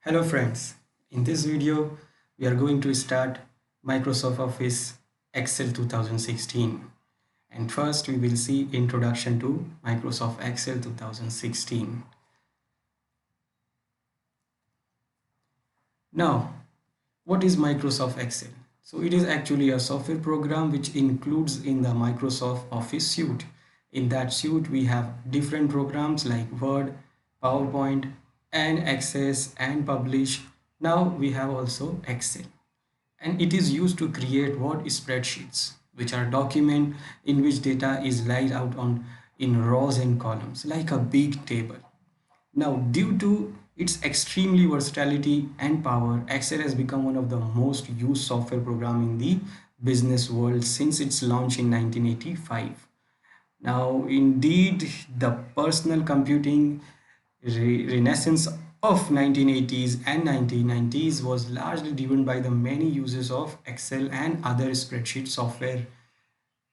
Hello friends, in this video we are going to start Microsoft Office Excel 2016, and first we will see introduction to Microsoft Excel 2016. Now, what is Microsoft Excel? So it is actually a software program which includes in the Microsoft Office suite. In that suite we have different programs like Word, PowerPoint, and Access and Publish. Now we have also Excel, and it is used to create what spreadsheets, which are document in which data is laid out on in rows and columns like a big table. Now, due to its extremely versatility and power, Excel has become one of the most used software program in the business world since its launch in 1985. Now, indeed, the personal computing renaissance of 1980s and 1990s was largely driven by the many uses of Excel and other spreadsheet software.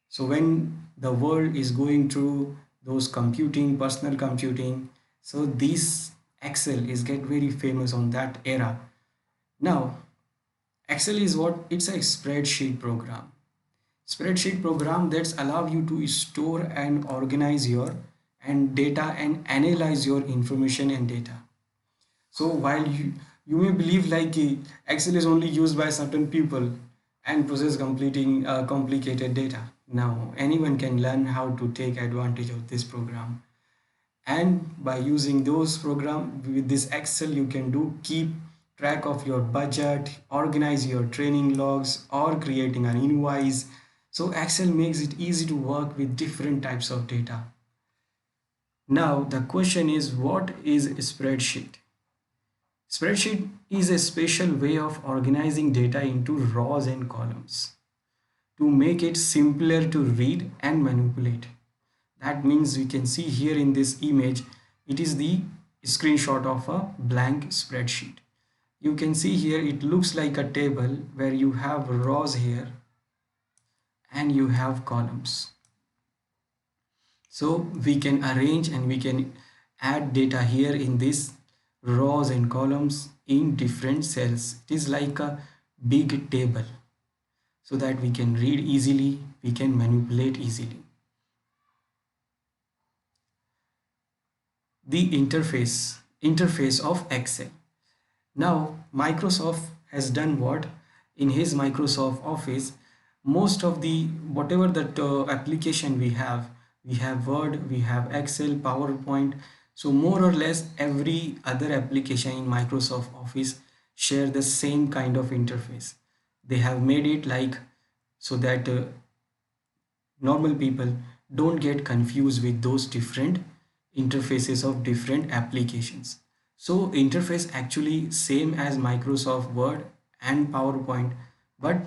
So when the world is going through those computing, personal computing, so this Excel is get very famous on that era. Now, Excel is what? It's a spreadsheet program. Spreadsheet program that's allow you to store and organize your and data and analyze your information and data. So while you may believe like Excel is only used by certain people and process completing complicated data. Now anyone can learn how to take advantage of this program, and by using those program with this Excel you can do keep track of your budget, organize your training logs, or creating an invoice. So Excel makes it easy to work with different types of data. Now the question is, what is a spreadsheet? Spreadsheet is a special way of organizing data into rows and columns to make it simpler to read and manipulate. That means we can see here in this image, it is the screenshot of a blank spreadsheet. You can see here it looks like a table where you have rows here and you have columns. So we can arrange and we can add data here in this rows and columns in different cells. It is like a big table so that we can read easily, we can manipulate easily. The interface of Excel. Now Microsoft has done what? In his Microsoft Office, most of the whatever that application we have Word, we have Excel, PowerPoint. So more or less every other application in Microsoft Office share the same kind of interface. They have made it like so that normal people don't get confused with those different interfaces of different applications. So interface actually same as Microsoft Word and PowerPoint, but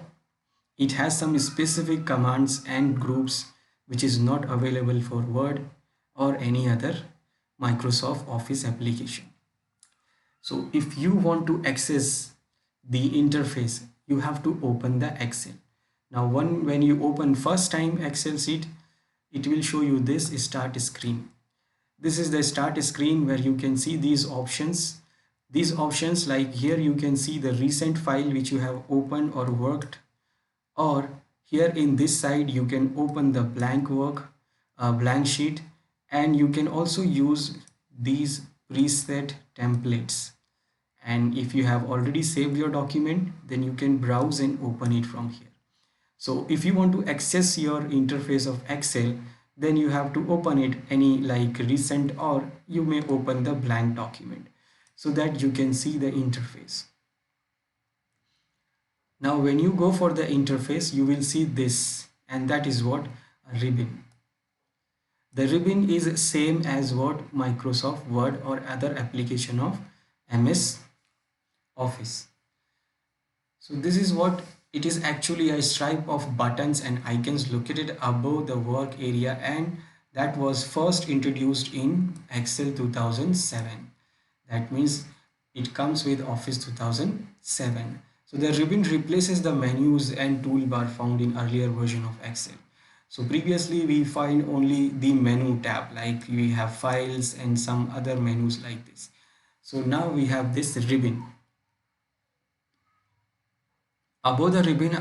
it has some specific commands and groups which is not available for Word or any other Microsoft Office application. So if you want to access the interface, you have to open the Excel. Now when you open first time Excel sheet, it will show you this start screen. This is the start screen where you can see these options. These options, like here you can see the recent file which you have opened or worked, or here in this side you can open the blank sheet, and you can also use these preset templates. And if you have already saved your document, then you can browse and open it from here. So if you want to access your interface of Excel, then you have to open it any like recent, or you may open the blank document so that you can see the interface. Now when you go for the interface, you will see this, and that is what? A ribbon. The ribbon is same as what Microsoft Word or other application of MS Office. So this is what it is, actually a stripe of buttons and icons located above the work area, and that was first introduced in Excel 2007. That means it comes with Office 2007. So the ribbon replaces the menus and toolbar found in earlier version of Excel. So previously we find only the menu tab, like we have files and some other menus like this. So now we have this ribbon. Above the ribbon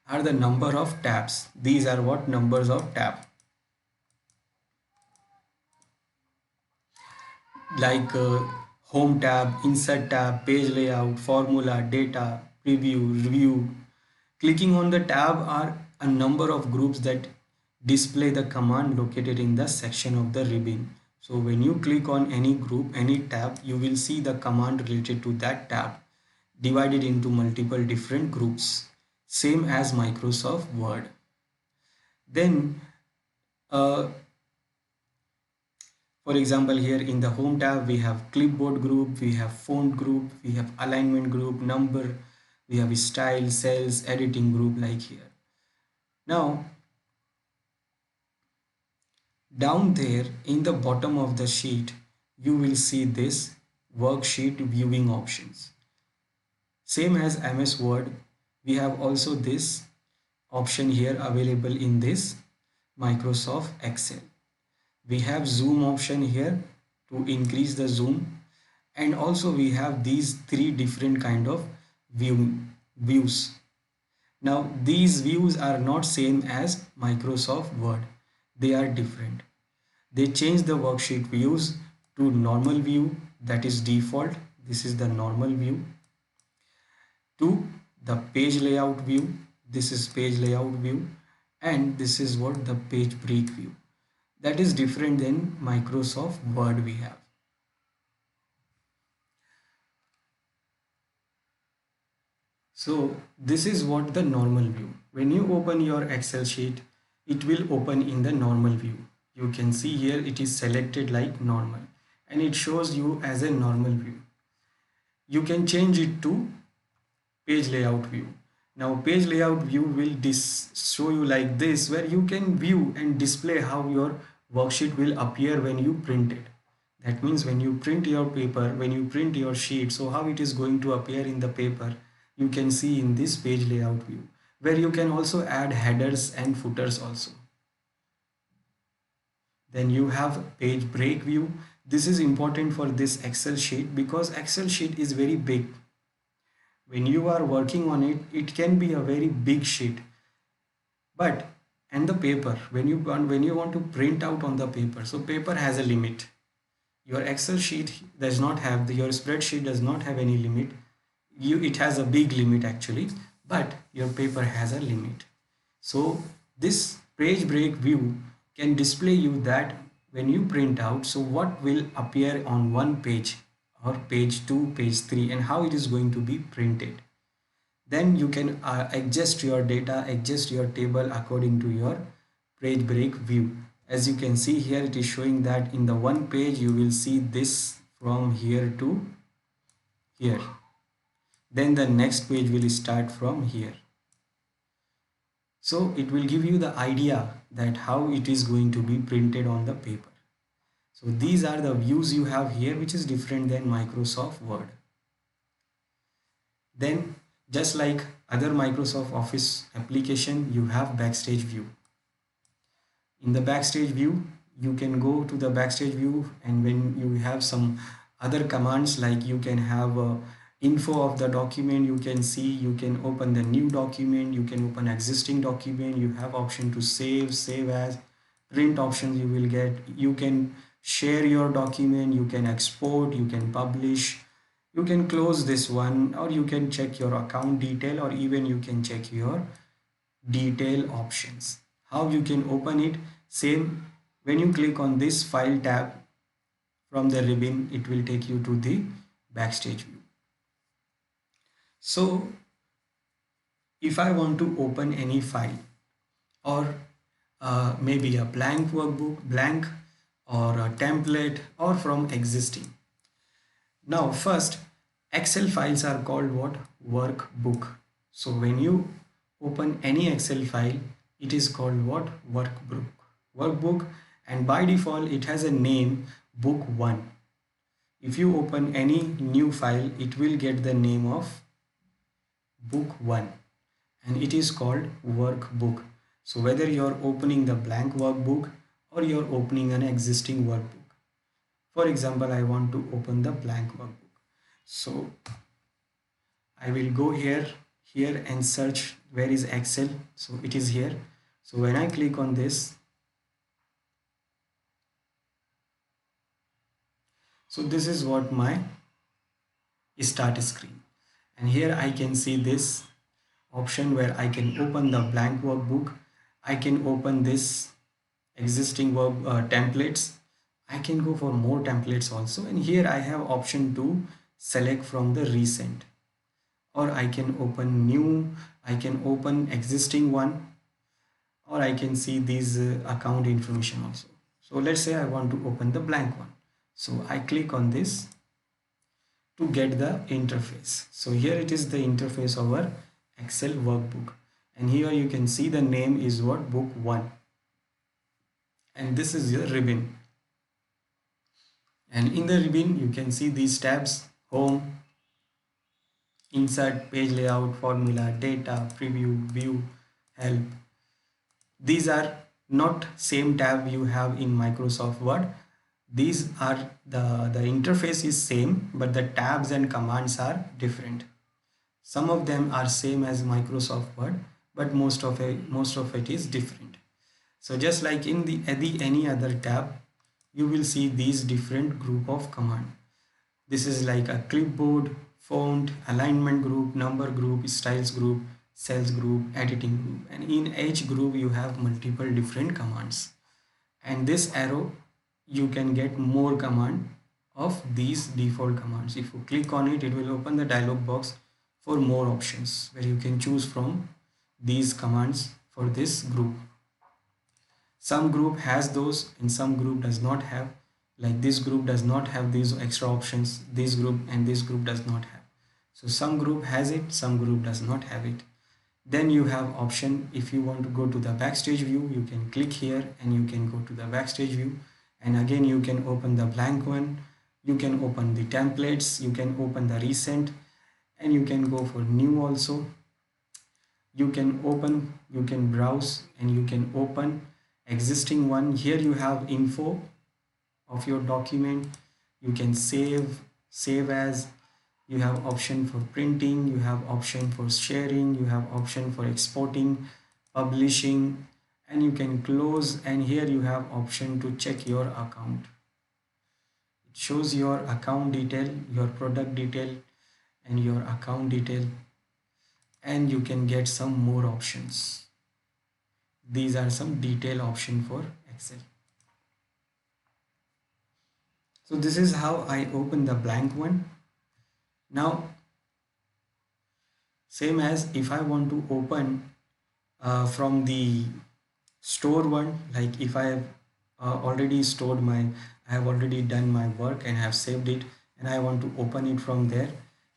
are the number of tabs. These are what numbers of tab, like home tab, insert tab, page layout, formula, data, preview, review. Clicking on the tab are a number of groups that display the command located in the section of the ribbon. So when you click on any group, any tab, you will see the command related to that tab divided into multiple different groups, same as Microsoft Word. Then uh, for example, here in the home tab, we have clipboard group, we have font group, we have alignment group, number, we have style, cells, editing group like here. Now, down there in the bottom of the sheet, you will see this worksheet viewing options. Same as MS Word, we have also this option here available in this Microsoft Excel. We have zoom option here to increase the zoom, and also we have these three different kind of views. Now these views are not same as Microsoft Word, they are different. They change the worksheet views to normal view, that is default, this is the normal view, to the page layout view, this is page layout view, and this is what the page break view. That is different than Microsoft Word we have. So this is what the normal view. When you open your Excel sheet, it will open in the normal view. You can see here it is selected like normal and it shows you as a normal view. You can change it to page layout view. Now page layout view will show you like this, where you can view and display how your worksheet will appear when you print it. That means when you print your paper, when you print your sheet, so how it is going to appear in the paper, you can see in this page layout view, where you can also add headers and footers also. Then you have page break view. This is important for this Excel sheet because Excel sheet is very big. When you are working on it, it can be a very big sheet. But and the paper, when you want to print out on the paper, so paper has a limit. Your Excel sheet does not have your spreadsheet does not have any limit. It has a big limit actually, but your paper has a limit. So this page break view can display you that when you print out, so what will appear on one page or page 2, page 3, and how it is going to be printed. Then you can adjust your data, adjust your table according to your page break view. As you can see here, it is showing that in the one page you will see this from here to here. Then the next page will start from here. So it will give you the idea that how it is going to be printed on the paper. So these are the views you have here, which is different than Microsoft Word. Then just like other Microsoft Office application, you have backstage view. In the backstage view, you can go to the backstage view, and when you have some other commands, like you can have info of the document, you can see, you can open the new document, you can open existing document, you have option to save as, print options you will get, you can share your document, you can export, you can publish, you can close this one, or you can check your account detail, or even you can check your detail options. How you can open it? Same, when you click on this file tab from the ribbon, it will take you to the backstage view. So if I want to open any file, or maybe a blank workbook, blank, or a template, or from existing. Now first, Excel files are called what? Workbook. So when you open any Excel file, it is called what? Workbook, and by default it has a name, book 1. If you open any new file, it will get the name of book 1, and it is called workbook. So whether you're opening the blank workbook or you're opening an existing workbook, For example, I want to open the blank workbook. So I will go here and search where is Excel. So it is here. So when I click on this, so this is what my start screen. And here I can see this option where I can open the blank workbook. I can open this existing work templates. I can go for more templates also, and here I have option to select from the recent, or I can open new, I can open existing one, or I can see these account information also. So let's say I want to open the blank one, so I click on this to get the interface. So here it is, the interface of our Excel workbook, and here you can see the name is what, book 1, and this is your ribbon. And in the ribbon you can see these tabs: home, insert, page layout, formula, data, preview, view, help. These are not same tab you have in Microsoft Word. These are the interface is same, but the tabs and commands are different. Some of them are same as Microsoft Word, but most of it is different. So just like in the any other tab, you will see these different group of command. This is like a clipboard, font, alignment group, number group, styles group, cells group, editing group, and in each group you have multiple different commands. And this arrow, you can get more command of these default commands. If you click on it, it will open the dialog box for more options where you can choose from these commands for this group. Some group has those and some group does not have. Like this group does not have these extra options, this group and this group does not have. So some group has it, some group does not have it. Then you have option, if you want to go to the backstage view, you can click here and you can go to the backstage view, and again you can open the blank one, you can open the templates, you can open the recent, and you can go for new also. You can open, you can browse, and you can open existing one. Here you have info of your document, you can save as, you have option for printing, you have option for sharing, you have option for exporting, publishing, and you can close. And here you have option to check your account. It shows your account detail, your product detail, and your account detail, and you can get some more options. These are some detail option for Excel. So this is how I open the blank one. Now same as if I want to open from the store one, like if I have already stored my, I have already done my work and have saved it, and I want to open it from there,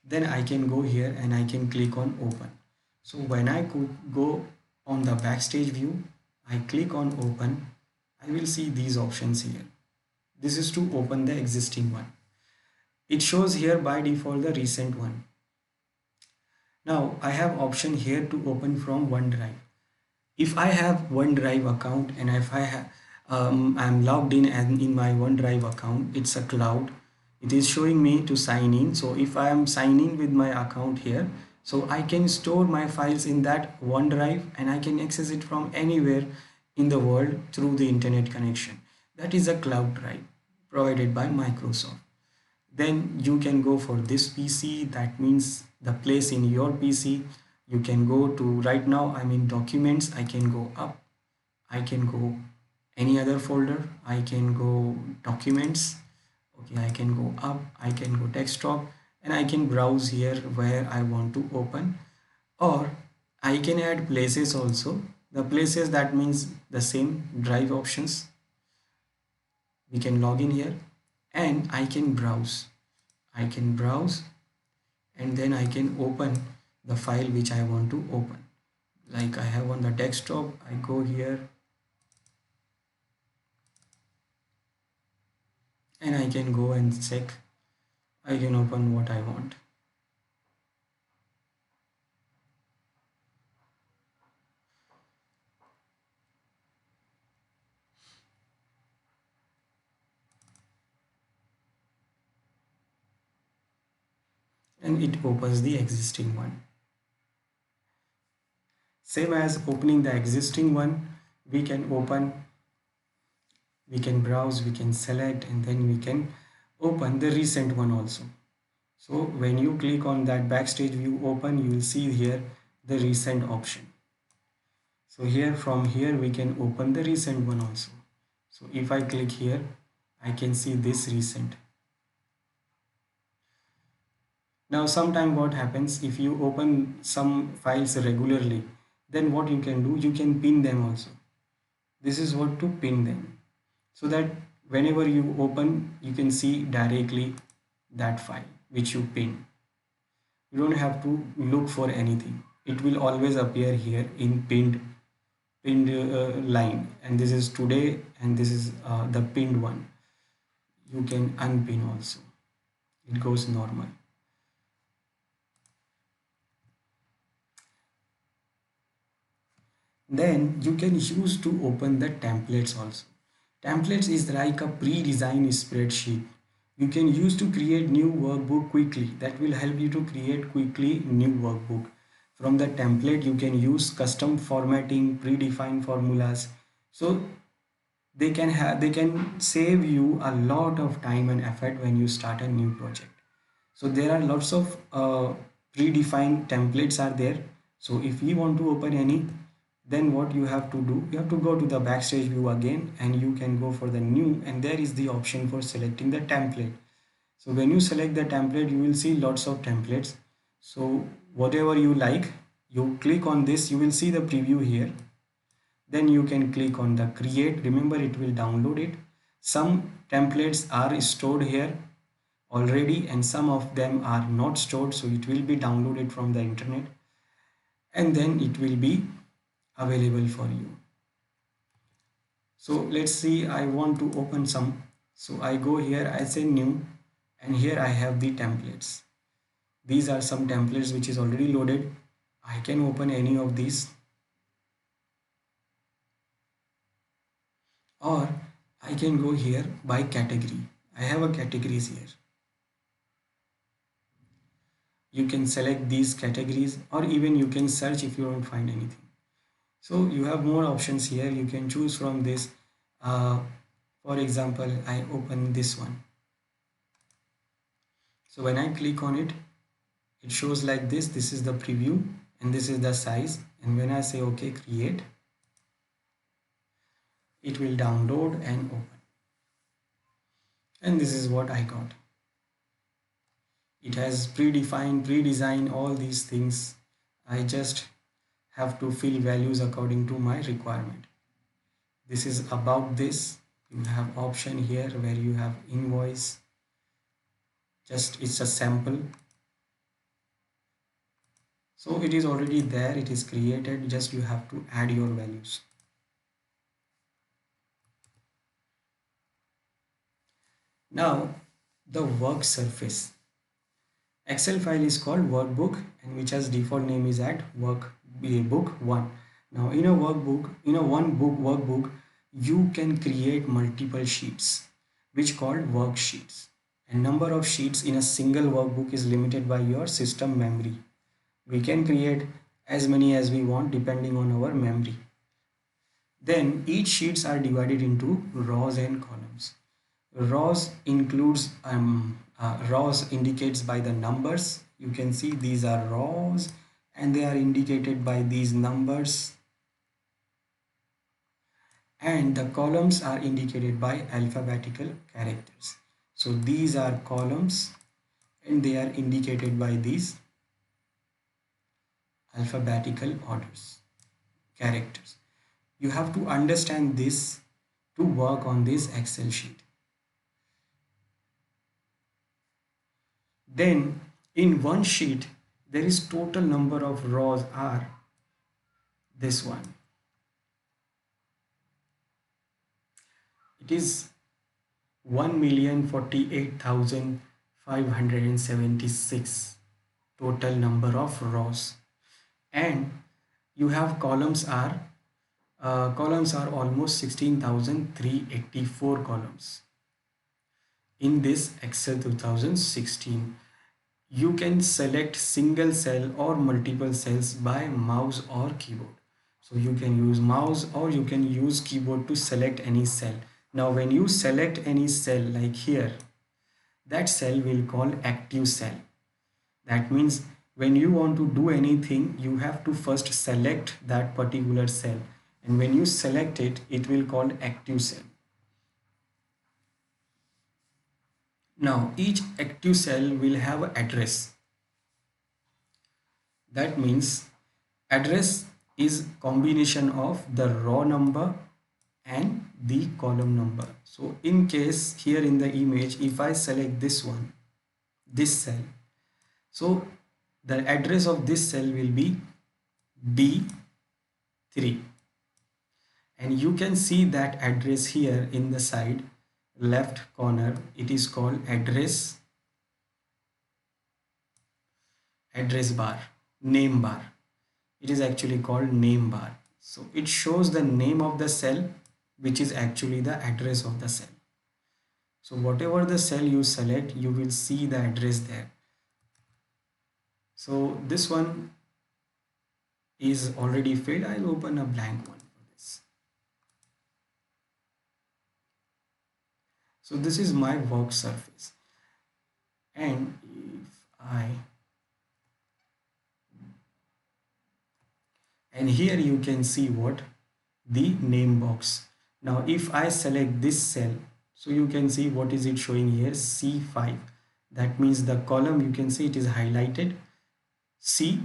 then I can go here and I can click on open. So when I could go on the backstage view, I click on open, I will see these options here. This is to open the existing one. It shows here by default the recent one. Now I have option here to open from OneDrive. If I have OneDrive account and if I'm logged in and in my OneDrive account, it's a cloud. It is showing me to sign in. So if I am signing with my account here, so I can store my files in that OneDrive and I can access it from anywhere in the world through the internet connection. That is a cloud drive provided by Microsoft. Then you can go for this PC, that means the place in your PC. You can go to, right now I'm in documents, I can go up, I can go any other folder, I can go documents, okay, I can go up, I can go desktop, and I can browse here where I want to open, or I can add places also. The places, that means the same drive options. We can log in here and I can browse. I can browse and then I can open the file which I want to open. Like I have on the desktop, I go here and I can go and check. I can open what I want. and it opens the existing one. Same as opening the existing one, we can open, we can browse, we can select, and then we can open the recent one also. So when you click on that backstage view open, you will see here the recent option. So here, from here we can open the recent one also. So if I click here, I can see this recent. Now sometime what happens, if you open some files regularly, then what you can do, you can pin them also. This is what to pin them, so that whenever you open, you can see directly that file which you pin. You don't have to look for anything. It will always appear here in pinned line, and this is today, and this is the pinned one. You can unpin also. It goes normal. Then you can use to open the templates also. Templates is like a pre-designed spreadsheet. You can use to create new workbook quickly. That will help you to create quickly new workbook. From the template you can use custom formatting, predefined formulas. So they can save you a lot of time and effort when you start a new project. So there are lots of predefined templates are there. So if you want to open any, then what you have to do, you have to go to the backstage view again, and you can go for the new, and there is the option for selecting the template. So when you select the template, you will see lots of templates. So whatever you like, you click on this, you will see the preview here. Then you can click on the create. Remember, it will download it. Some templates are stored here already, and some of them are not stored, so it will be downloaded from the internet, and then it will be available for you. So let's see, I want to open some. So I go here, I say new, and here I have the templates. These are some templates which is already loaded. I can open any of these, or I can go here by category. I have a categories here. You can select these categories, or even you can search if you don't find anything. So you have more options here. You can choose from this. uh, for example, I open this one. So when I click on it, it shows like this is the preview, and this is the size, and when I say okay, create, it will download and open, and this is what I got. It has predefined, pre-designed all these things. I just have to fill values according to my requirement. This is about this. You have option here where you have invoice. Just it's a sample. So it is already there, it is created, just you have to add your values. Now the work surface. Excel file is called workbook, and which has default name is at workbook 1. Now in a workbook, in a one book workbook, you can create multiple sheets which called worksheets. And number of sheets in a single workbook is limited by your system memory. We can create as many as we want depending on our memory. Then each sheets are divided into rows and columns. Rows indicates by the numbers. You can see these are rows, and they are indicated by these numbers, and the columns are indicated by alphabetical characters. So these are columns, and they are indicated by these alphabetical orders, characters. You have to understand this to work on this Excel sheet. Then in one sheet there is total number of rows are this one. It is 1,048,576 total number of rows, and you have columns are almost 16,384 columns in this Excel 2016. You can select single cell or multiple cells by mouse or keyboard. So you can use mouse or you can use keyboard to select any cell. Now when you select any cell like here, that cell will call active cell. That means when you want to do anything, you have to first select that particular cell, and when you select it, it will call active cell. Now each active cell will have an address. That means address is combination of the raw number and the column number. So in case here in the image, if I select this one, this cell, so the address of this cell will be B3, and you can see that address here in the side left corner. It is called address bar, name bar. It is actually called name bar. So it shows the name of the cell, which is actually the address of the cell. So whatever the cell you select, you will see the address there. So this one is already filled. I'll open a blank one for this. So this is my work surface, and here you can see what the name box. Now if I select this cell, so you can see what is it showing here, C5. That means the column, you can see it is highlighted, C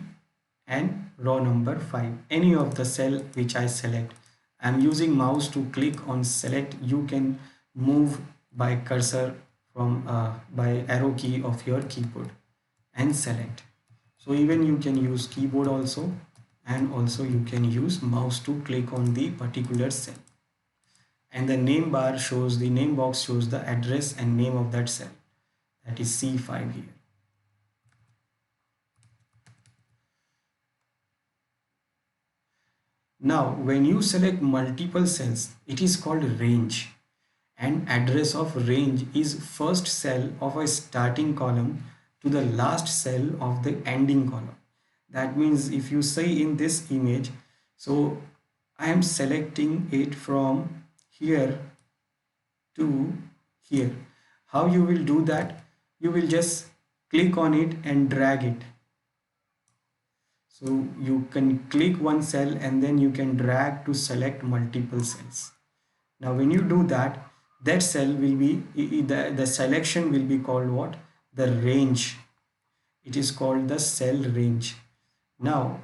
and row number 5, any of the cell which I select. I'm using mouse to click on select. You can move by cursor from by arrow key of your keyboard and select. So even you can use keyboard also, and also you can use mouse to click on the particular cell. And the name bar shows, the name box shows the address and name of that cell, that is C5 here. Now when you select multiple cells, it is called range, and address of range is first cell of a starting column to the last cell of the ending column. That means if you say in this image, so I am selecting it from here to here. How you will do that? You will just click on it and drag it. So you can click one cell and then you can drag to select multiple cells. Now when you do that, that cell will be, the selection will be called what? The range. It is called the cell range. Now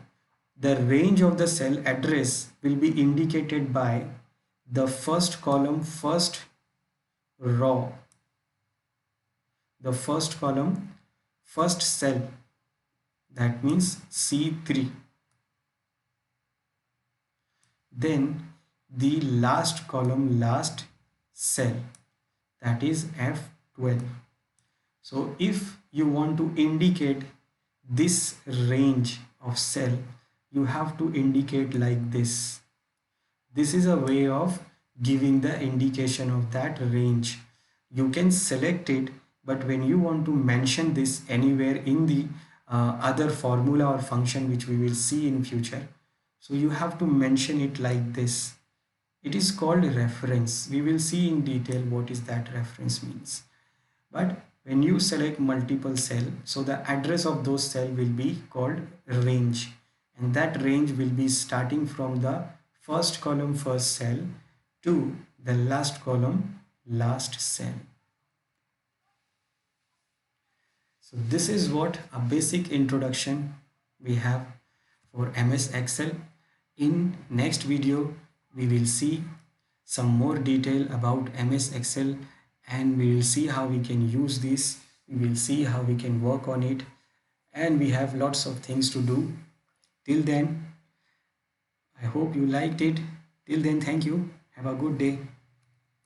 the range of the cell address will be indicated by the first column, first row, the first column, first cell, that means C3. Then the last column, last cell, that is F12. So if you want to indicate this range of cell, you have to indicate like this. This is a way of giving the indication of that range. You can select it, but when you want to mention this anywhere in the other formula or function which we will see in future, so you have to mention it like this. It is called reference. We will see in detail what is that reference means. But when you select multiple cell, so the address of those cell will be called range, and that range will be starting from the first column, first cell, to the last column, last cell. So this is what a basic introduction we have for MS Excel. In next video we will see some more detail about MS Excel, and we will see how we can use this. We will see how we can work on it, and we have lots of things to do. Till then, I hope you liked it. Till then, thank you. Have a good day.